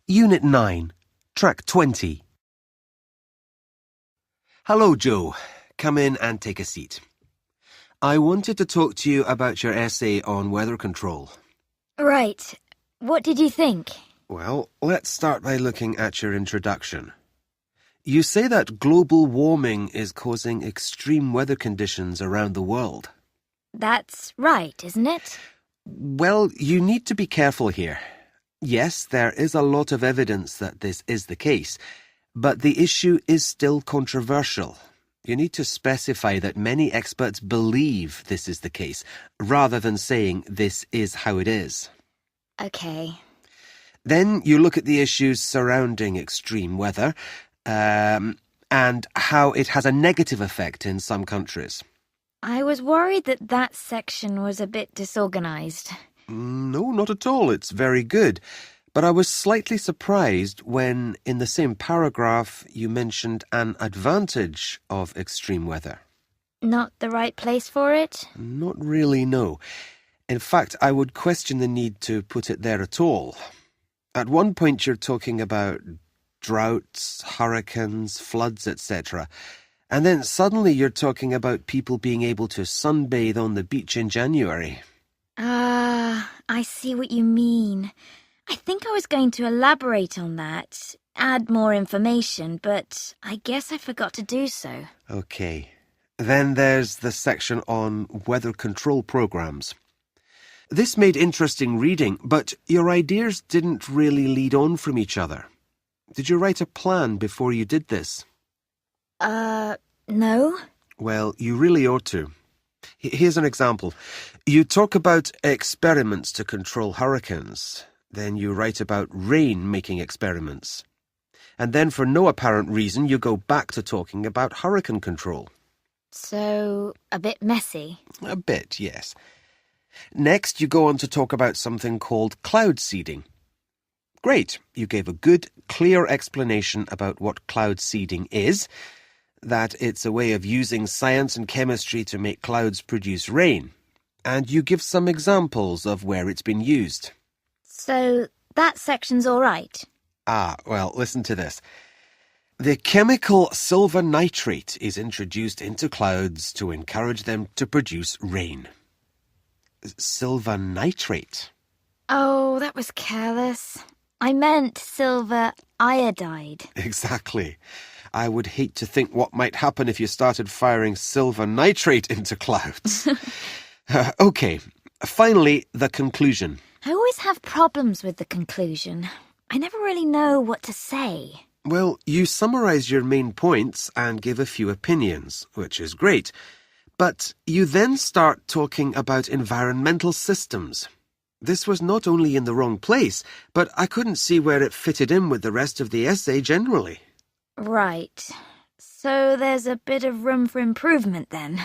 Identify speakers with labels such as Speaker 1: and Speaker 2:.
Speaker 1: Unit 9, Track 20. Hello, Joe. Come in and take a seat. I wanted to talk to you about your essay on weather control.
Speaker 2: Right. What did you think?
Speaker 1: Well, let's start by looking at your introduction. You say that global warming is causing extreme weather conditions around the world.
Speaker 2: That's right, isn't it?
Speaker 1: Well, you need to be careful here. Yes, there is a lot of evidence that this is the case, but the issue is still controversial. You need to specify that many experts believe this is the case, rather than saying this is how it is.
Speaker 2: Okay.
Speaker 1: Then you look at the issues surrounding extreme weather, and how it has a negative effect in some countries.
Speaker 2: I was worried that section was a bit disorganized.
Speaker 1: No, not at all. It's very good. But I was slightly surprised when, in the same paragraph, you mentioned an advantage of extreme weather.
Speaker 2: Not the right place for it?
Speaker 1: Not really, no. In fact, I would question the need to put it there at all. At one point, you're talking about droughts, hurricanes, floods, etc. And then suddenly you're talking about people being able to sunbathe on the beach in January.
Speaker 2: I see what you mean. I think I was going to elaborate on that, add more information, but I guess I forgot to do so.
Speaker 1: Okay. Then there's the section on weather control programs. This made interesting reading, but your ideas didn't really lead on from each other. Did you write a plan before you did this?
Speaker 2: No.
Speaker 1: Well, you really ought to. Here's an example. You talk about experiments to control hurricanes. Then you write about rain-making experiments. And then for no apparent reason, you go back to talking about hurricane control.
Speaker 2: So, a bit messy.
Speaker 1: A bit, yes. Next, you go on to talk about something called cloud seeding. Great. You gave a good, clear explanation about what cloud seeding is, that it's a way of using science and chemistry to make clouds produce rain. And you give some examples of where it's been used.
Speaker 2: So, that section's all right?
Speaker 1: Well, listen to this. The chemical silver nitrate is introduced into clouds to encourage them to produce rain. Silver nitrate?
Speaker 2: Oh, that was careless. I meant silver iodide.
Speaker 1: Exactly. I would hate to think what might happen if you started firing silver nitrate into clouds. Okay, finally, the conclusion.
Speaker 2: I always have problems with the conclusion. I never really know what to say.
Speaker 1: Well, you summarize your main points and give a few opinions, which is great. But you then start talking about environmental systems. This was not only in the wrong place, but I couldn't see where it fitted in with the rest of the essay generally.
Speaker 2: Right. So there's a bit of room for improvement then.